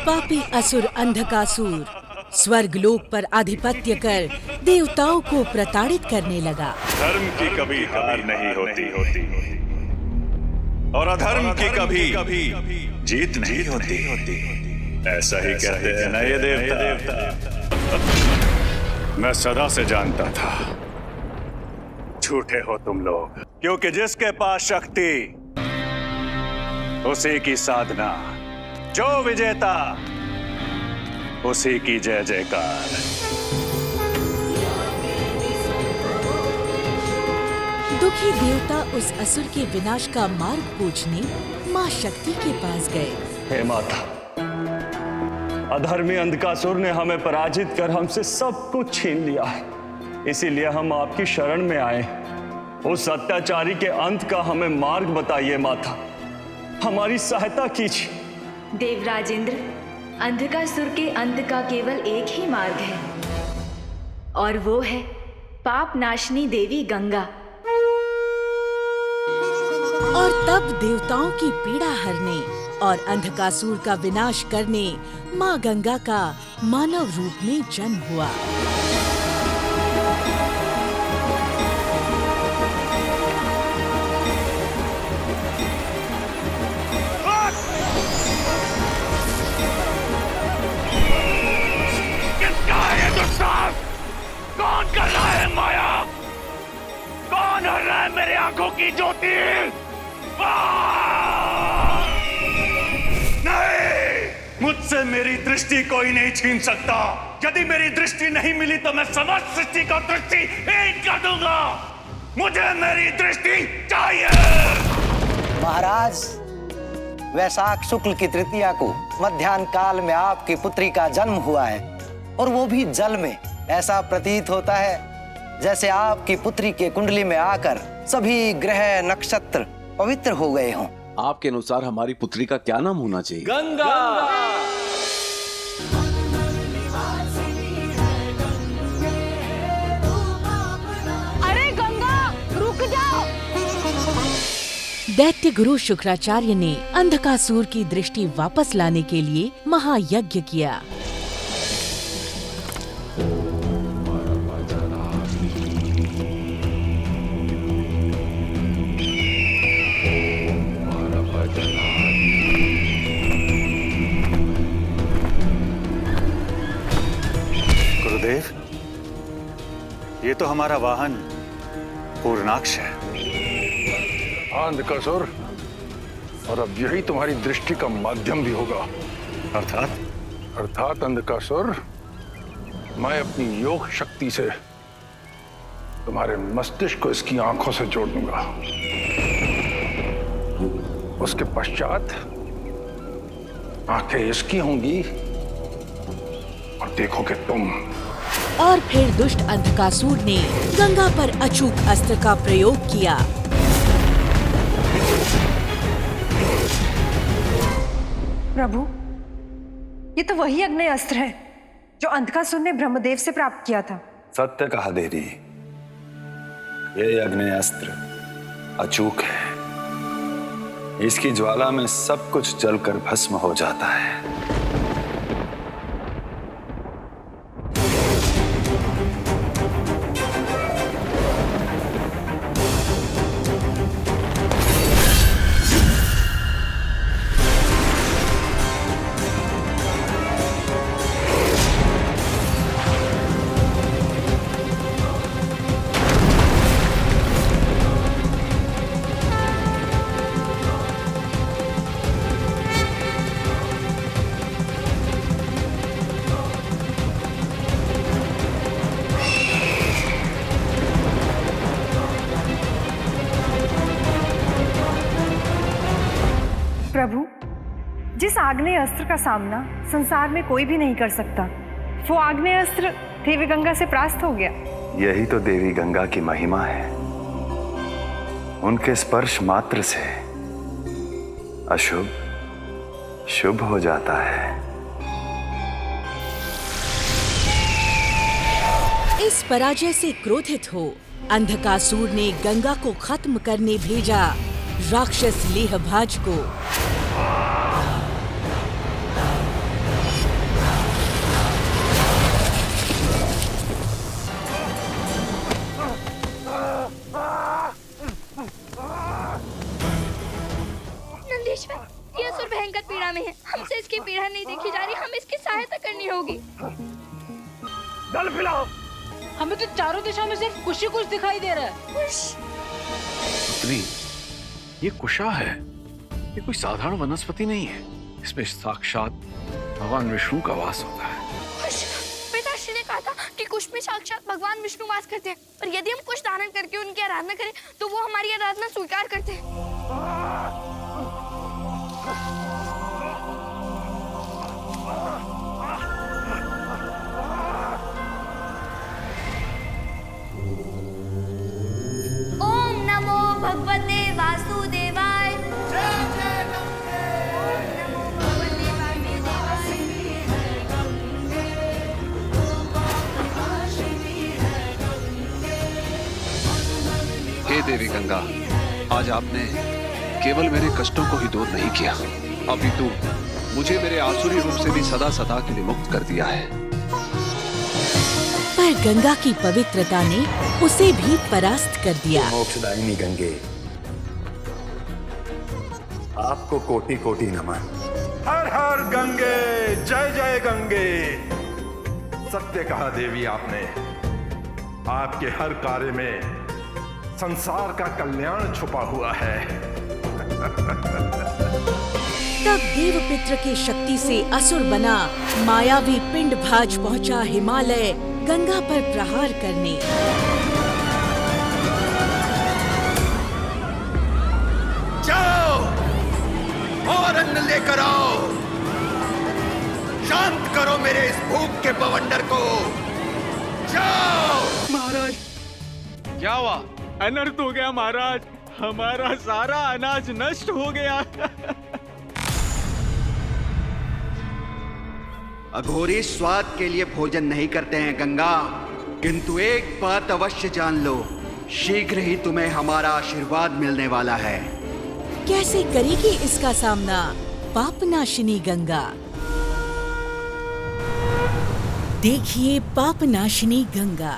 पापी असुर अंधकासुर स्वर्गलोक पर आधिपत्य कर देवताओं को प्रताड़ित करने लगा। धर्म की कभी हार नहीं होती और अधर्म की कभी जीत नहीं होती। ऐसा ही कहते हैं ना ये देवता। मैं सदा से जानता था झूठे हो तुम लोग, क्योंकि जिसके पास शक्ति उसी की साधना, जो विजेता उसी की जय जयकार। दुखी देवता उस असुर के विनाश का मार्ग पूछने माँ शक्ति के पास गए। हे माता, अधर्मी अंधकासुर ने हमें पराजित कर हमसे सब कुछ छीन लिया है, इसीलिए हम आपकी शरण में आए। उस अत्याचारी के अंत का हमें मार्ग बताइए माता, हमारी सहायता कीजिए। देवराज इंद्र, अंधकासुर के अंत का केवल एक ही मार्ग है और वो है पाप नाशनी देवी गंगा। और तब देवताओं की पीड़ा हरने और अंधकासुर का विनाश करने माँ गंगा का मानव रूप में जन्म हुआ। कौन कर रहा है माया? कौन हर रहा है मेरे आंखों की ज्योति? नहीं, मुझसे मेरी दृष्टि कोई नहीं छीन सकता। यदि मेरी दृष्टि नहीं मिली तो मैं समस्त सृष्टि का दृष्टिहीन कर दूंगा। मुझे मेरी दृष्टि चाहिए। महाराज, वैशाख शुक्ल की तृतीया को मध्याह्न काल में आपकी पुत्री का जन्म हुआ है, और वो भी जल में। ऐसा प्रतीत होता है जैसे आपकी पुत्री के कुंडली में आकर सभी ग्रह नक्षत्र पवित्र हो गए हों। आपके अनुसार हमारी पुत्री का क्या नाम होना चाहिए? गंगा। अरे गंगा, रुक जाओ। दैत्य गुरु शुक्राचार्य ने अंधकासुर की दृष्टि वापस लाने के लिए महायज्ञ किया। गुरुदेव, ये तो हमारा वाहन पूर्णाक्ष है। अंधकासुर, और अब यही तुम्हारी दृष्टि का माध्यम भी होगा। अर्थात अंधकासुर, मैं अपनी योग शक्ति से तुम्हारे मस्तिष्क को इसकी आंखों से जोड़ दूंगा। उसके पश्चात आंखें इसकी होंगी और देखोगे तुम। और फिर दुष्ट अंधकासुर ने गंगा पर अचूक अस्त्र का प्रयोग किया। प्रभु, ये तो वही अग्नि अस्त्र है जो अंधकासुर ने ब्रह्मदेव से प्राप्त किया था। सत्य कहा देवी, ये अग्नि अस्त्र अचूक है। इसकी ज्वाला में सब कुछ जलकर भस्म हो जाता है। प्रभु, जिस आग्नेय अस्त्र का सामना संसार में कोई भी नहीं कर सकता, वो आग्नेय अस्त्र देवी गंगा से प्राप्त हो गया। यही तो देवी गंगा की महिमा है। उनके स्पर्श मात्र से अशुभ शुभ हो जाता है। इस पराजय से क्रोधित हो अंधकासुर ने गंगा को खत्म करने भेजा राक्षस लेहभाज को। इसकी पीड़ा नहीं देखी जा रही, हमें इसकी सहायता करनी होगी। जल पिलाओ। हमें तो चारों दिशा में सिर्फ कुश ही कुश दिखाई दे रहा है। पुत्री, ये कुशा है, ये कोई साधारण वनस्पति नहीं है। इसमें साक्षात भगवान विष्णु का वास होता है। पिताश्री ने कहा था कि कुश में साक्षात भगवान विष्णु वास करते हैं, पर यदि हम कुश धारण करके उनकी आराधना करें तो वो हमारी आराधना स्वीकार करते हैं। ओम नमो भगवते वासुदेवाय। हे देवी गंगा, आज आपने केवल मेरे कष्टों को ही दूर नहीं किया, अपितु मुझे मेरे आसुरी रूप से भी सदा सदा के लिए मुक्त कर दिया है। पर गंगा की पवित्रता ने उसे भी परास्त कर दिया। मोक्षदायिनी गंगे, आपको कोटि कोटि नमन। हर हर गंगे, जय जय गंगे। सत्य कहा देवी आपने, आपके हर कार्य में संसार का कल्याण छुपा हुआ है। तब देवपित्र की शक्ति से असुर बना मायावी पिंड भाज पहुंचा हिमालय गंगा पर प्रहार करने। जाओ और अन्न लेकर आओ, शांत करो मेरे इस भूख के बवंडर को। जाओ। महाराज, क्या हुआ? अनर्थ हो गया महाराज, हमारा सारा अनाज नष्ट हो गया। अघोरी स्वाद के लिए भोजन नहीं करते हैं गंगा, किंतु एक बात अवश्य जान लो, शीघ्र ही तुम्हें हमारा आशीर्वाद मिलने वाला है। कैसे करेगी इसका सामना पापनाशिनी गंगा? देखिए पापनाशिनी गंगा।